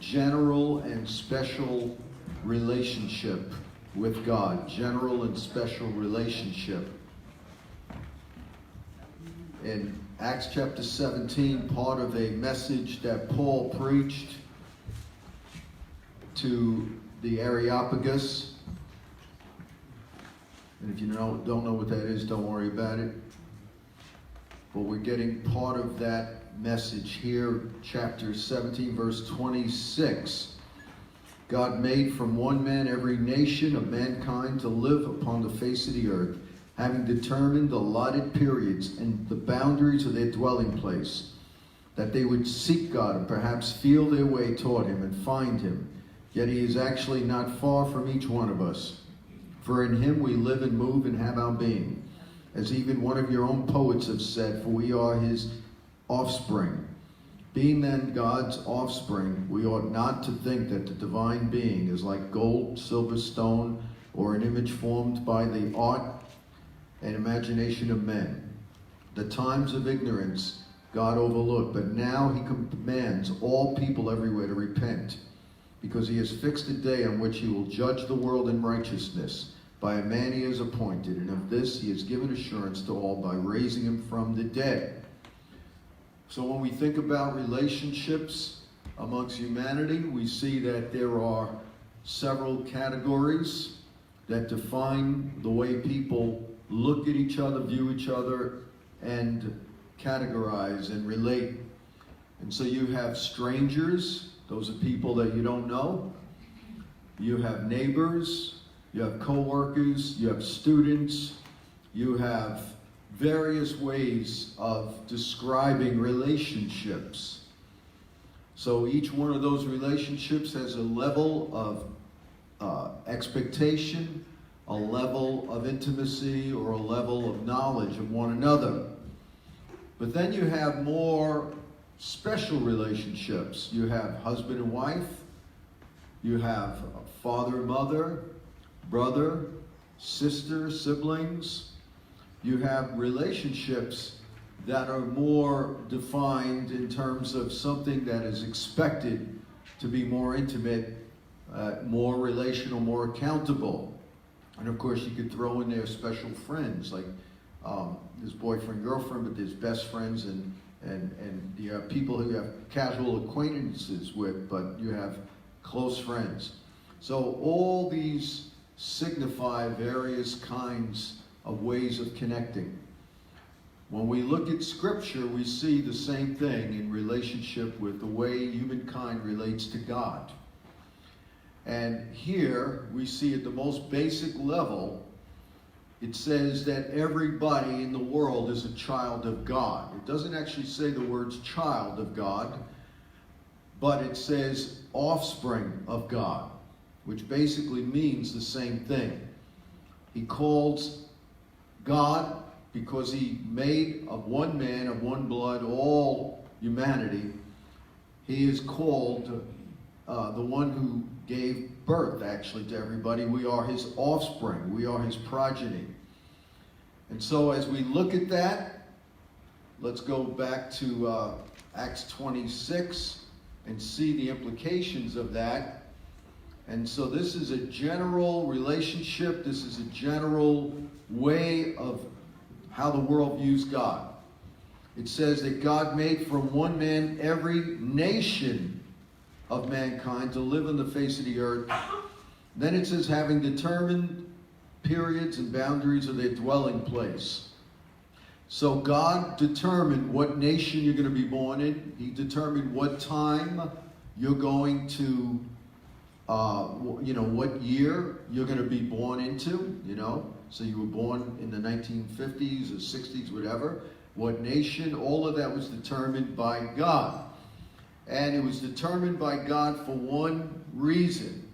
general and special relationship with God. General and special relationship. In Acts chapter 17, part of a message that Paul preached to the Areopagus. And if you don't know what that is, don't worry about it. But we're getting part of that message here, chapter 17, verse 26. God made from one man every nation of mankind to live upon the face of the earth, having determined the allotted periods and the boundaries of their dwelling place, that they would seek God and perhaps feel their way toward him and find him. Yet he is actually not far from each one of us. For in him we live and move and have our being. As even one of your own poets have said, for we are his offspring. Being then God's offspring, we ought not to think that the divine being is like gold, silver, stone, or an image formed by the art and imagination of men. The times of ignorance God overlooked, but now he commands all people everywhere to repent, because he has fixed a day on which he will judge the world in righteousness by a man he has appointed, and of this he has given assurance to all by raising him from the dead. So when we think about relationships amongst humanity, we see that there are several categories that define the way people look at each other, view each other, and categorize and relate. And so you have strangers, those are people that you don't know. You have neighbors, you have co-workers, you have students, you have various ways of describing relationships. So each one of those relationships has a level of expectation, a level of intimacy, or a level of knowledge of one another. But then you have more special relationships. You have husband and wife, you have father and mother, brother, sister, siblings. You have relationships that are more defined in terms of something that is expected to be more intimate, more relational, more accountable. And of course, you could throw in there special friends, like there's boyfriend, girlfriend, but there's best friends, and you have people who you have casual acquaintances with, but you have close friends. So all these signify various kinds of ways of connecting. When we look at Scripture, we see the same thing in relationship with the way humankind relates to God. And here we see at the most basic level, it says that everybody in the world is a child of God. It doesn't actually say the words child of God, but it says offspring of God, which basically means the same thing. He calls God, because he made of one man, of one blood, all humanity, he is called the one who gave birth, actually, to everybody. We are his offspring. We are his progeny. And so as we look at that, let's go back to Acts 26 and see the implications of that. And so this is a general relationship. This is a general way of how the world views God. It says that God made from one man every nation of mankind to live on the face of the earth. Then it says, having determined periods and boundaries of their dwelling place. So God determined what nation you're going to be born in. He determined what time you're going to what year you're going to be born into, So you were born in the 1950s or 60s, whatever. What nation, all of that was determined by God. And it was determined by God for one reason.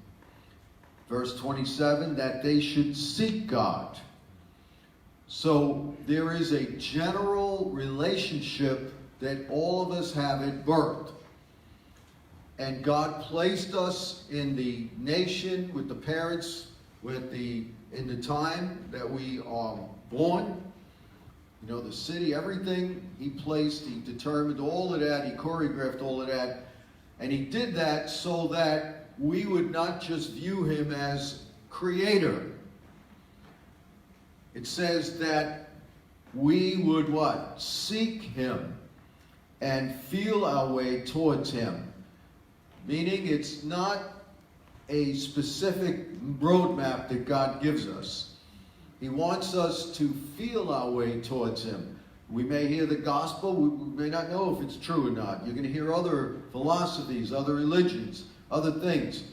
Verse 27, that they should seek God. So there is a general relationship that all of us have at birth. And God placed us in the nation with the parents, in the time that we are born. The city, everything he placed, he determined all of that, he choreographed all of that. And he did that so that we would not just view him as creator. It says that we would what? Seek him and feel our way towards him. Meaning it's not a specific roadmap that God gives us. He wants us to feel our way towards him. We may hear the gospel, we may not know if it's true or not. You're going to hear other philosophies, other religions, other things.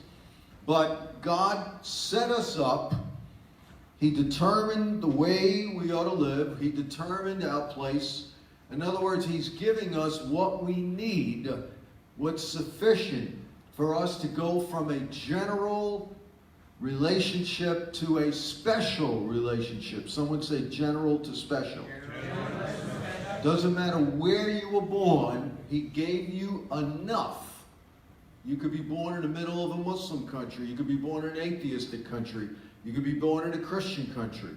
But God set us up. He determined the way we ought to live. He determined our place. In other words, he's giving us what we need, what's sufficient for us to go from a general relationship to a special relationship. Someone say general to special. Doesn't matter where you were born, he gave you enough. You could be born in the middle of a Muslim country. You could be born in an atheistic country. You could be born in a Christian country.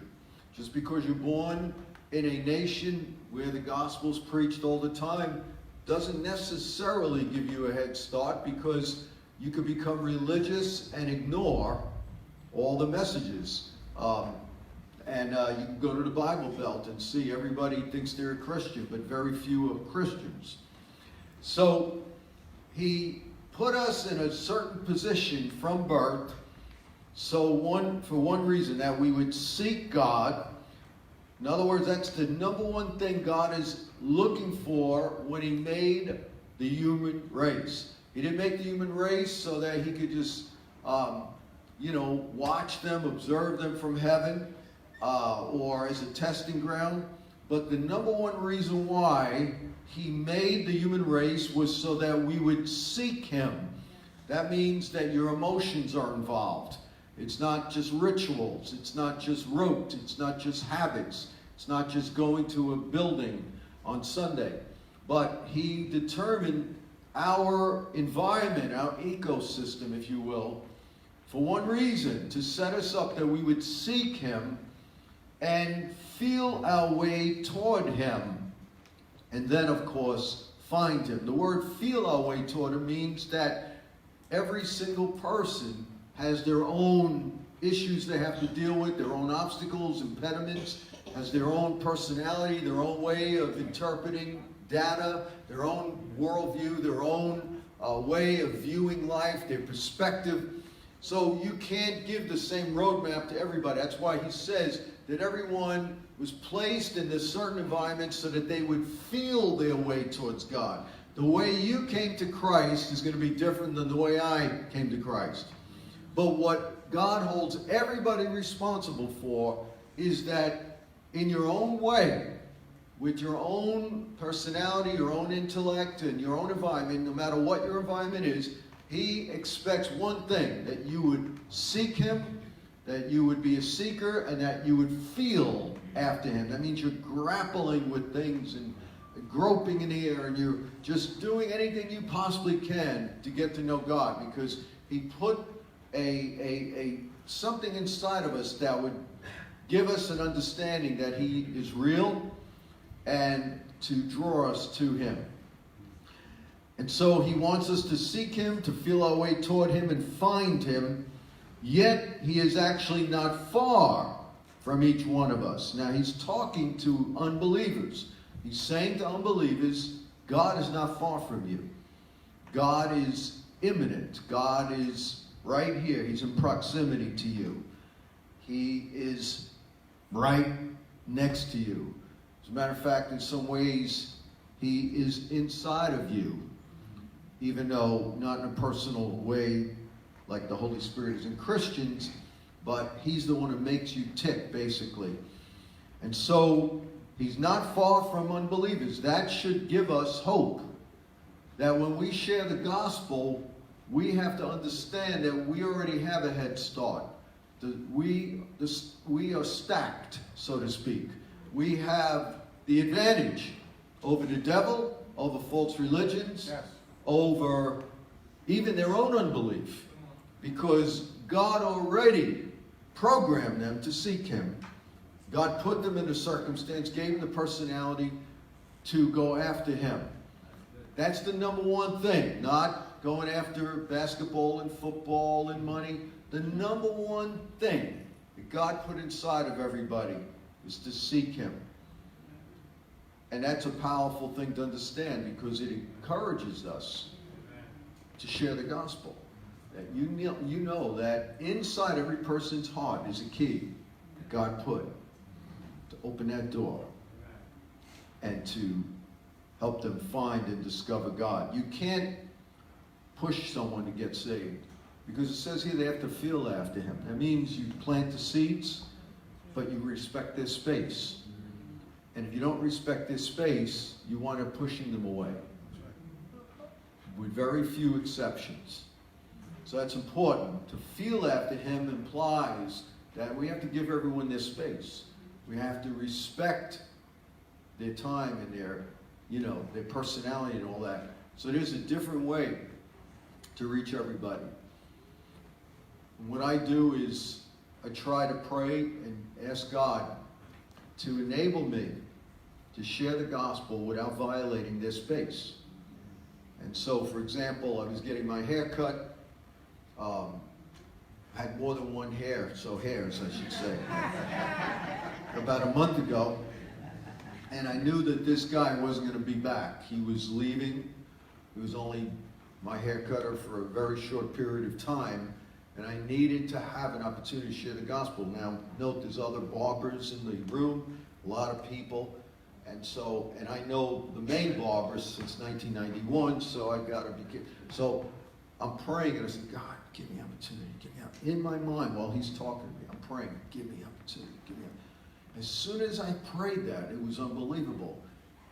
Just because you're born in a nation where the gospel's preached all the time doesn't necessarily give you a head start, because you could become religious and ignore all the messages. You can go to the Bible Belt and see everybody thinks they're a Christian, but very few are Christians. So he put us in a certain position from birth, for one reason, that we would seek God. In other words, that's the number one thing God is looking for when he made the human race. He didn't make the human race so that he could just, watch them, observe them from heaven, or as a testing ground. But the number one reason why he made the human race was so that we would seek him. That means that your emotions are involved. It's not just rituals. It's not just rote. It's not just habits. It's not just going to a building on Sunday. But he determined our environment, our ecosystem, if you will, for one reason: to set us up that we would seek him and feel our way toward him, and then, of course, find him. The word feel our way toward him means that every single person has their own issues they have to deal with, their own obstacles, impediments, has their own personality, their own way of interpreting data, their own worldview, their own way of viewing life, their perspective. So you can't give the same roadmap to everybody. That's why he says that everyone was placed in this certain environment so that they would feel their way towards God. The way you came to Christ is going to be different than the way I came to Christ. But what God holds everybody responsible for is that in your own way, with your own personality, your own intellect, and your own environment, no matter what your environment is, he expects one thing: that you would seek him, that you would be a seeker, and that you would feel after him. That means you're grappling with things and groping in the air, and you're just doing anything you possibly can to get to know God, because he put something inside of us that would give us an understanding that he is real, and to draw us to him. And so he wants us to seek him, to feel our way toward him, and find him. Yet he is actually not far from each one of us. Now he's talking to unbelievers. He's saying to unbelievers, God is not far from you. God is imminent. God is right here. He's in proximity to you. He is right next to you. As a matter of fact, in some ways, he is inside of you, even though not in a personal way like the Holy Spirit is in Christians, but he's the one who makes you tick, basically. And so he's not far from unbelievers. That should give us hope that when we share the gospel, we have to understand that we already have a head start. We are stacked, so to speak. We have the advantage over the devil, over false religions, yes, over even their own unbelief, because God already programmed them to seek him. God put them in a circumstance, gave them the personality to go after him. That's the number one thing, not not going after basketball and football and money. The number one thing that God put inside of everybody is to seek him. And that's a powerful thing to understand because it encourages us to share the gospel. That you know that inside every person's heart is a key that God put to open that door and to help them find and discover God. You can't push someone to get saved because it says here they have to feel after him. That means you plant the seeds, but you respect their space. And if you don't respect their space, you wind up pushing them away. With very few exceptions. So that's important. To feel after him implies that we have to give everyone their space. We have to respect their time and their personality and all that. So there's a different way to reach everybody. And what I do is I try to pray and ask God to enable me to share the gospel without violating their space. And so, for example, I was getting my hair cut. I had more than one hair, so hairs, I should say, about a month ago. And I knew that this guy wasn't going to be back. He was leaving. He was only my hair cutter for a very short period of time. And I needed to have an opportunity to share the gospel. Now, note there's other barbers in the room, a lot of people. And I know the main barber since 1991, so I've got to be careful. So I'm praying, and I said, God, give me opportunity, give me opportunity. In my mind, while he's talking to me, I'm praying, give me opportunity, give me opportunity. As soon as I prayed that, it was unbelievable.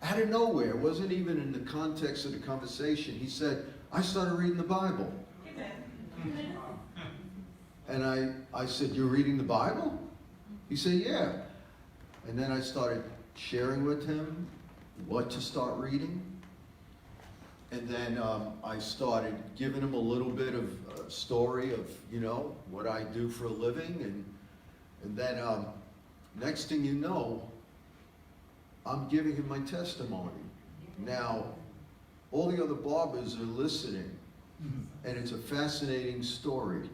Out of nowhere, it wasn't even in the context of the conversation. He said, I started reading the Bible. And I said, you're reading the Bible? He said, yeah. And then I started sharing with him what to start reading. And then I started giving him a little bit of a story of, what I do for a living. And then next thing you know, I'm giving him my testimony. Now, all the other barbers are listening, and it's a fascinating story.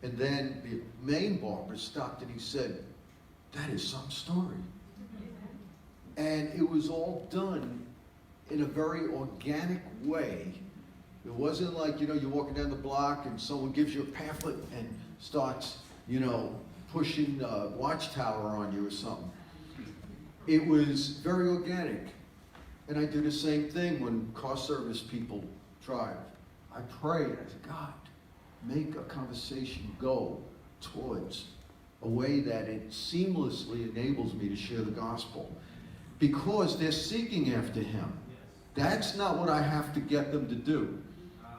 And then the main barber stopped and he said, that is some story. And it was all done in a very organic way. It wasn't like, you're walking down the block and someone gives you a pamphlet and starts, pushing a watchtower on you or something. It was very organic. And I do the same thing when car service people drive. I pray and I say, God, make a conversation go towards a way that it seamlessly enables me to share the gospel. Because they're seeking after him. That's not what I have to get them to do.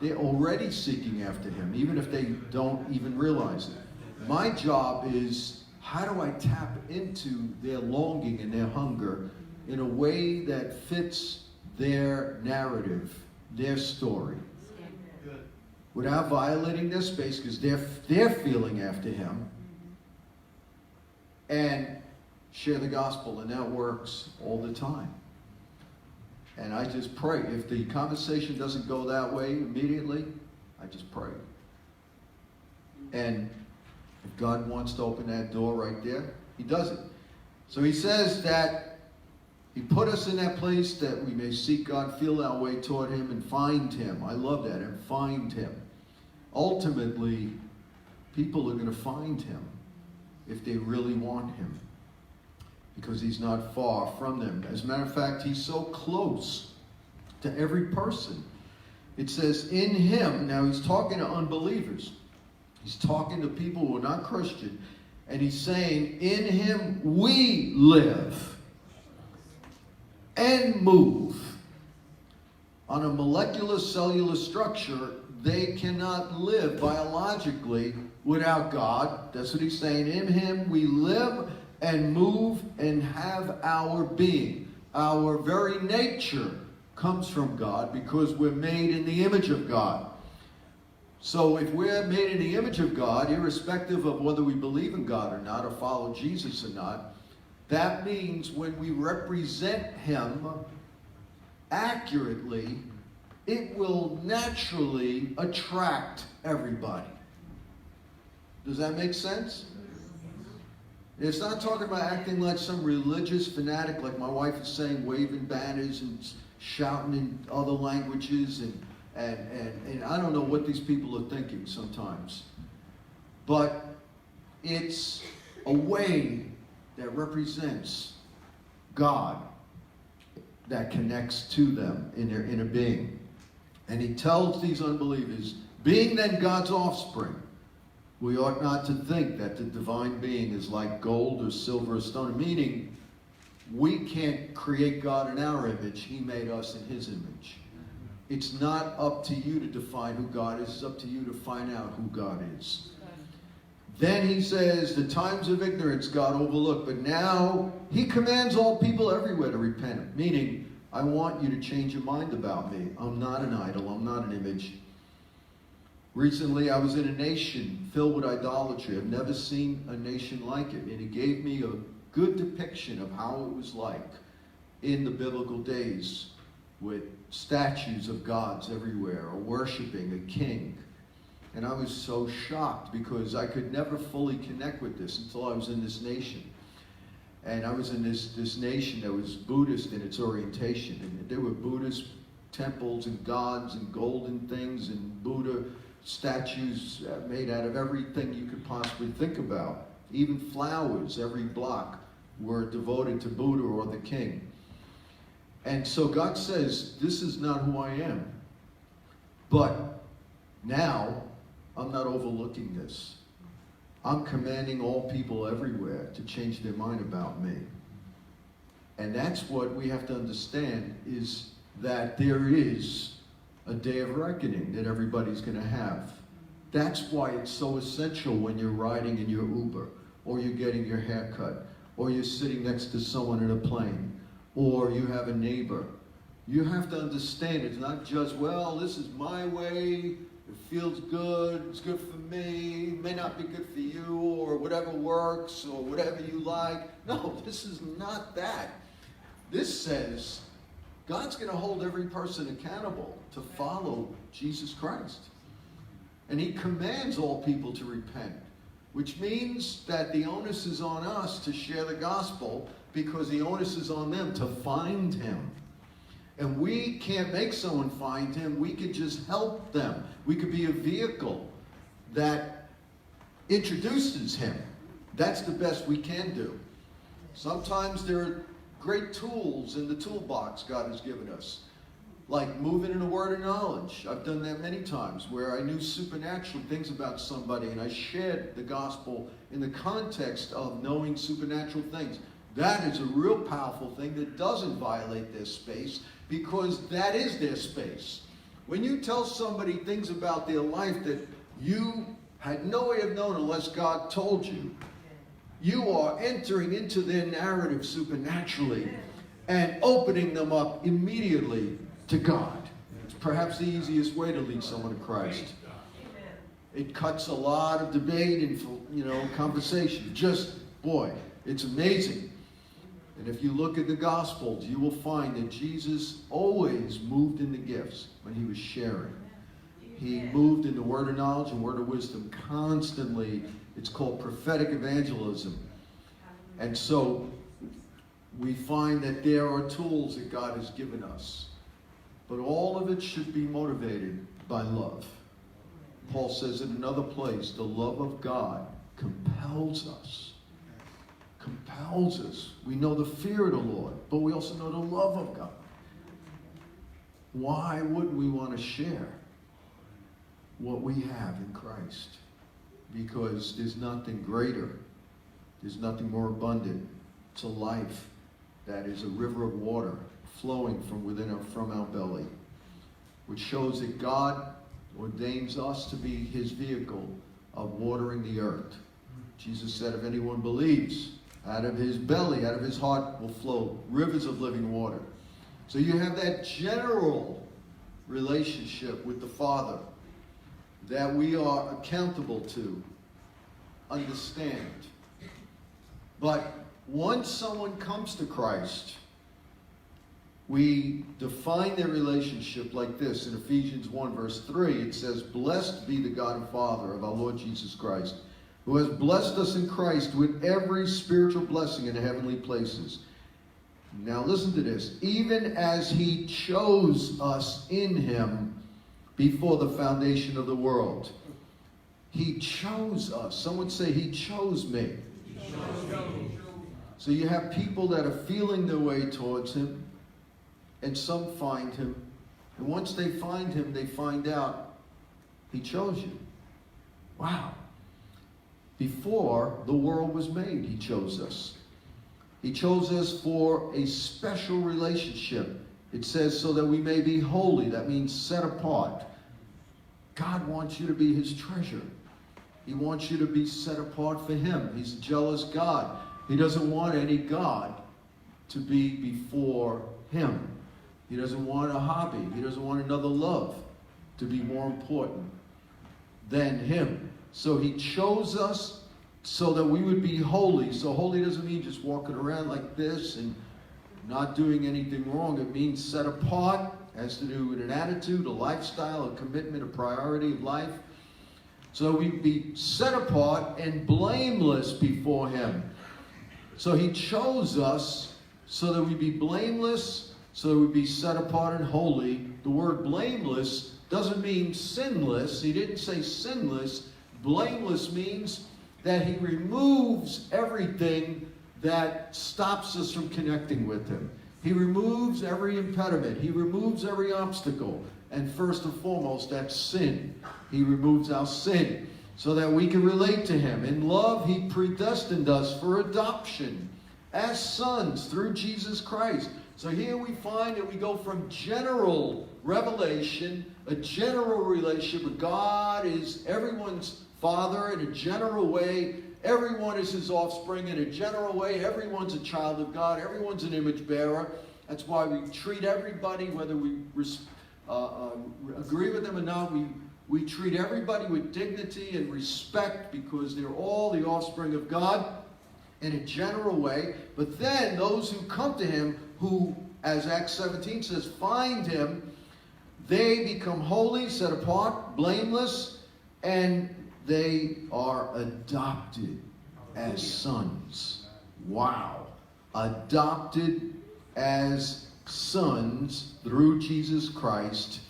They're already seeking after him, even if they don't even realize it. My job is, how do I tap into their longing and their hunger in a way that fits their narrative, their story, without violating their space, because they're feeling after him, and share the gospel, and that works all the time. And I just pray. If the conversation doesn't go that way immediately, I just pray. And if God wants to open that door right there, he does it. So he says that he put us in that place that we may seek God, feel our way toward him, and find him. I love that, and find him. Ultimately, people are going to find him if they really want him, because he's not far from them. As a matter of fact, he's so close to every person. It says, in him, now he's talking to unbelievers. He's talking to people who are not Christian. And he's saying, in him we live and move. On a molecular cellular structure, they cannot live biologically without God. That's what he's saying. In him we live and move and have our being. Our very nature comes from God because we're made in the image of God. So if we're made in the image of God, irrespective of whether we believe in God or not, or follow Jesus or not, that means when we represent him accurately, it will naturally attract everybody. Does that make sense? It's not talking about acting like some religious fanatic, like my wife is saying, waving banners and shouting in other languages, and I don't know what these people are thinking sometimes. But it's a way that represents God that connects to them in their inner being. And he tells these unbelievers, being then God's offspring, we ought not to think that the divine being is like gold or silver or stone, meaning we can't create God in our image. He made us in his image. It's not up to you to define who God is. It's up to you to find out who God is. Then he says, the times of ignorance God overlooked, but now he commands all people everywhere to repent. Meaning, I want you to change your mind about me. I'm not an idol. I'm not an image. Recently, I was in a nation filled with idolatry. I've never seen a nation like it. And he gave me a good depiction of how it was like in the biblical days with statues of gods everywhere, or worshiping a king. And I was so shocked because I could never fully connect with this until I was in this nation. And I was in this nation that was Buddhist in its orientation. And there were Buddhist temples and gods and golden things and Buddha statues made out of everything you could possibly think about. Even flowers, every block, were devoted to Buddha or the king. And so God says, this is not who I am. But now, I'm not overlooking this. I'm commanding all people everywhere to change their mind about me. And that's what we have to understand, is that there is a day of reckoning that everybody's going to have. That's why it's so essential when you're riding in your Uber, or you're getting your hair cut, or you're sitting next to someone in a plane, or you have a neighbor. You have to understand it's not just, well, this is my way, it feels good, it's good for me, it may not be good for you, or whatever works, or whatever you like. No, this is not that. This says God's going to hold every person accountable to follow Jesus Christ. And he commands all people to repent, which means that the onus is on us to share the gospel, because the onus is on them to find him. And we can't make someone find him. We could just help them. We could be a vehicle that introduces him. That's the best we can do. Sometimes there are great tools in the toolbox God has given us, like moving in a word of knowledge. I've done that many times, where I knew supernatural things about somebody and I shared the gospel in the context of knowing supernatural things. That is a real powerful thing that doesn't violate their space, because that is their space. When you tell somebody things about their life that you had no way of knowing unless God told you, you are entering into their narrative supernaturally and opening them up immediately to God. It's perhaps the easiest way to lead someone to Christ. It cuts a lot of debate and conversation. Just, boy, it's amazing. And if you look at the Gospels, you will find that Jesus always moved in the gifts when he was sharing. He moved in the word of knowledge and word of wisdom constantly. It's called prophetic evangelism. And so we find that there are tools that God has given us. But all of it should be motivated by love. Paul says in another place, the love of God compels us. Compels us. We know the fear of the Lord, but we also know the love of God. Why wouldn't we want to share what we have in Christ? Because there's nothing greater. There's nothing more abundant. It's a life that is a river of water flowing from our belly, which shows that God ordains us to be his vehicle of watering the earth. Jesus said, if anyone believes, out of his belly, out of his heart will flow rivers of living water. So you have that general relationship with the Father that we are accountable to understand. But once someone comes to Christ, we define their relationship like this. In Ephesians 1 verse 3, it says, "Blessed be the God and Father of our Lord Jesus Christ, who has blessed us in Christ with every spiritual blessing in the heavenly places." Now listen to this. "Even as he chose us in him before the foundation of the world." He chose us. Someone say, "He chose me." He chose me. So you have people that are feeling their way towards him, and some find him. And once they find him, they find out he chose you. Wow. Before the world was made, he chose us. He chose us for a special relationship. It says so that we may be holy. That means set apart. God wants you to be his treasure. He wants you to be set apart for him. He's a jealous God. He doesn't want any God to be before him. He doesn't want a hobby. He doesn't want another love to be more important than him. So he chose us so that we would be holy. So holy doesn't mean just walking around like this and not doing anything wrong. It means set apart. It has to do with an attitude, a lifestyle, a commitment, a priority of life. So we be set apart and blameless before him. So he chose us so that we be blameless, so that we be set apart and holy. The word blameless doesn't mean sinless. He didn't say sinless. Blameless means that he removes everything that stops us from connecting with him. He removes every impediment. He removes every obstacle. And first and foremost, that's sin. He removes our sin so that we can relate to him. In love, he predestined us for adoption as sons through Jesus Christ. So here we find that we go from general revelation, a general relationship with God is everyone's father in a general way. Everyone is his offspring in a general way. Everyone's a child of God. Everyone's an image bearer. That's why we treat everybody, whether we agree with them or not, we treat everybody with dignity and respect because they're all the offspring of God in a general way. But then those who come to him, who, as Acts 17 says, find him, they become holy, set apart, blameless, and they are adopted as sons. Wow. Adopted as sons through Jesus Christ,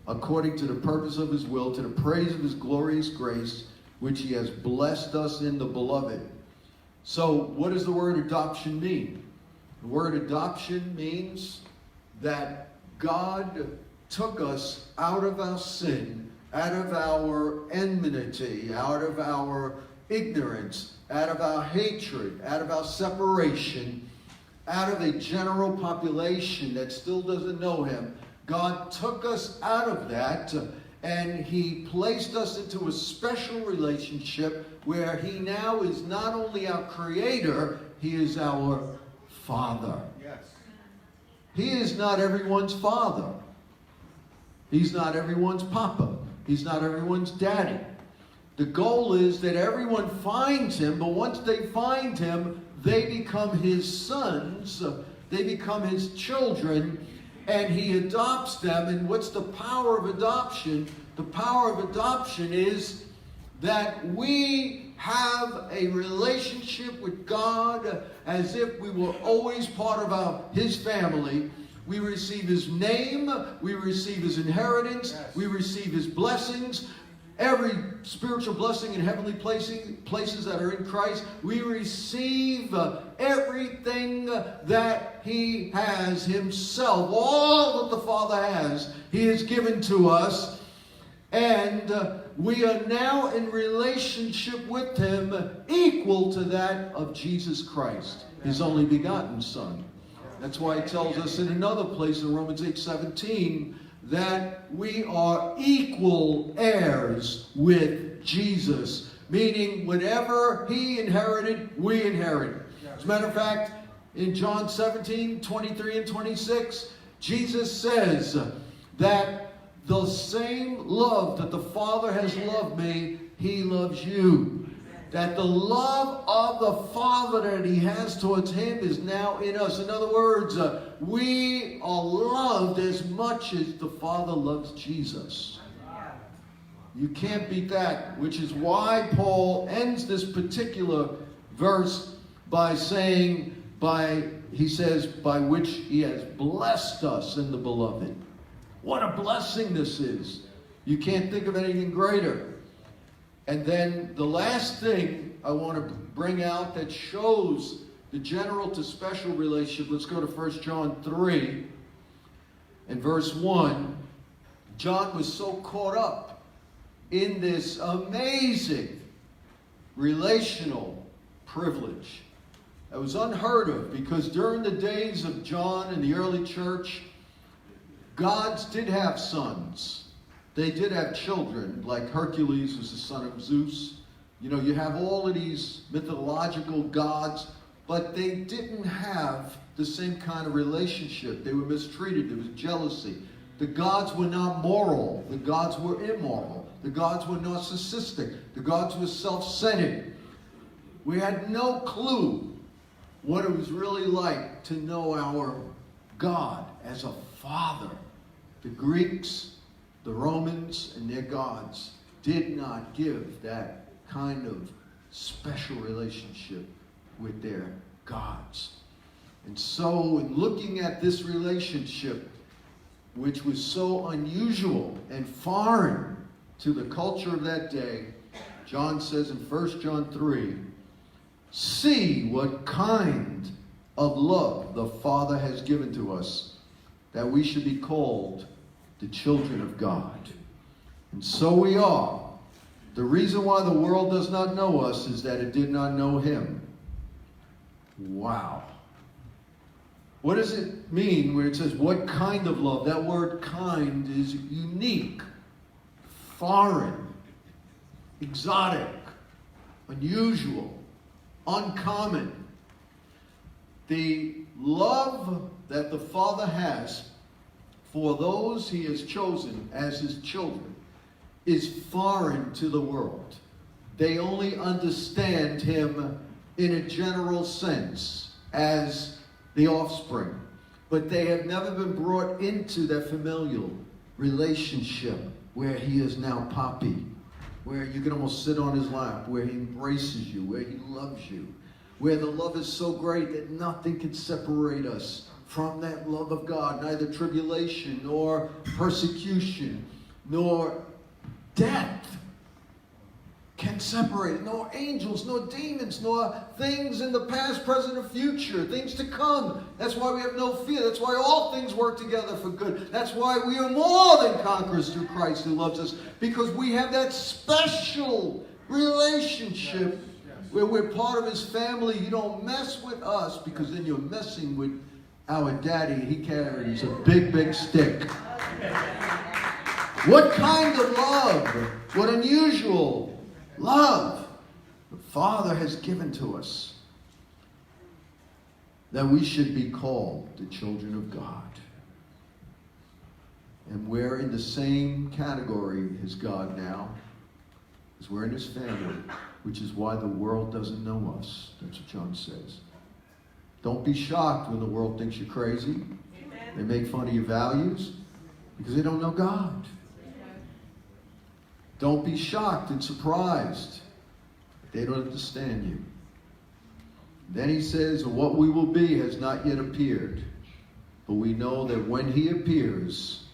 according to the purpose of his will, to the praise of his glorious grace, which he has blessed us in the beloved. So what does the word adoption mean? The word adoption means that God took us out of our sin, out of our enmity, out of our ignorance, out of our hatred, out of our separation, out of a general population that still doesn't know him. God took us out of that and he placed us into a special relationship where he now is not only our creator, he is our Father. Yes. He is not everyone's father. He's not everyone's papa. He's not everyone's daddy. The goal is that everyone finds him, but once they find him, they become his sons, they become his children, and he adopts them. And what's the power of adoption? The power of adoption is that we have a relationship with God as if we were always part of his family. We receive his name, we receive his inheritance, we receive his blessings. Every spiritual blessing in heavenly places that are in Christ, we receive everything that he has himself. All that the Father has, he has given to us. And we are now in relationship with him equal to that of Jesus Christ, his only begotten Son. That's why it tells us in another place in Romans 8:17 that we are equal heirs with Jesus, meaning whatever he inherited, we inherit. As a matter of fact, in John 17:23 and 26, Jesus says that the same love that the Father has loved me, he loves you. that the love of the Father that he has towards him is now in us. In other words, we are loved as much as the Father loves Jesus. You can't beat that, which is why Paul ends this particular verse by saying, he says, by which he has blessed us in the beloved. What a blessing this is. You can't think of anything greater. And then the last thing I want to bring out that shows the general to special relationship, let's go to 1 John 3 and verse 1. John was so caught up in this amazing relational privilege that was unheard of, because during the days of John and the early church, gods did have sons. They did have children, like Hercules was the son of Zeus. You know, you have all of these mythological gods, but they didn't have the same kind of relationship. They were mistreated. There was jealousy. The gods were not moral. The gods were immoral. The gods were narcissistic. The gods were self-centered. We had no clue what it was really like to know our God as a father. The Greeks, the Romans, and their gods did not give that kind of special relationship with their gods. And so, in looking at this relationship, which was so unusual and foreign to the culture of that day, John says in 1 John 3, see what kind of love the Father has given to us, that we should be called the children of God. And so we are. The reason why the world does not know us is that it did not know him. Wow. What does it mean when it says, what kind of love? That word kind is unique, foreign, exotic, unusual, uncommon. The love that the Father has for those he has chosen as his children is foreign to the world. They only understand him in a general sense as the offspring. But they have never been brought into that familial relationship where he is now Papi, where you can almost sit on his lap, where he embraces you, where he loves you, where the love is so great that nothing can separate us from that love of God. Neither tribulation, nor persecution, nor death can separate it. Nor angels, nor demons, nor things in the past, present, or future. Things to come. That's why we have no fear. That's why all things work together for good. That's why we are more than conquerors through Christ who loves us. Because we have that special relationship where we're part of his family. You don't mess with us, because then you're messing with our daddy. He carries a big, big stick. What kind of love? What unusual love the Father has given to us, that we should be called the children of God. And we're in the same category as God now, as we're in his family, which is why the world doesn't know us. That's what John says. Don't be shocked when the world thinks you're crazy. Amen. They make fun of your values because they don't know God. Don't be shocked and surprised. They don't understand you. Then he says, what we will be has not yet appeared. But we know that when he appears,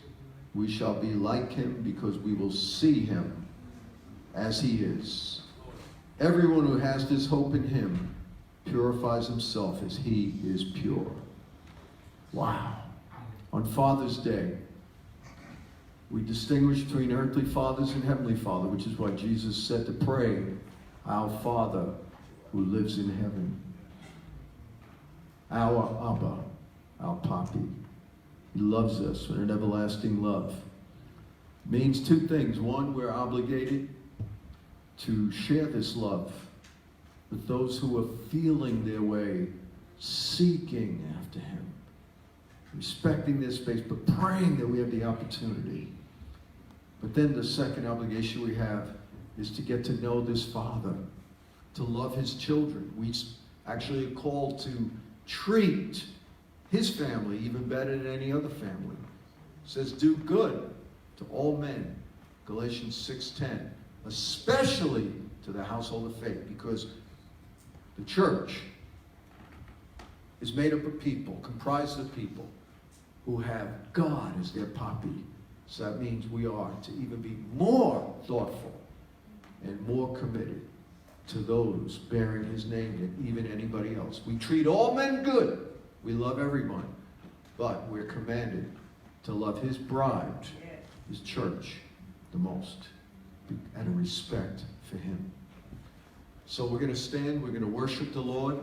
we shall be like him, because we will see him as he is. Everyone who has this hope in him purifies himself as he is pure. Wow. On Father's Day, we distinguish between earthly fathers and heavenly Father, which is why Jesus said to pray, our Father who lives in heaven. Our Abba, our Papi. He loves us with an everlasting love. It means two things. One, we're obligated to share this love with those who are feeling their way, seeking after him, respecting their space, but praying that we have the opportunity. But then the second obligation we have is to get to know this Father, to love his children. We actually are called to treat his family even better than any other family. It says, do good to all men, Galatians 6:10, especially to the household of faith, because the church is made up of people, comprised of people who have God as their papi. So that means we are to even be more thoughtful and more committed to those bearing his name than even anybody else. We treat all men good. We love everyone. But we're commanded to love his bride, his church, the most, out of respect for him. So we're going to stand. We're going to worship the Lord.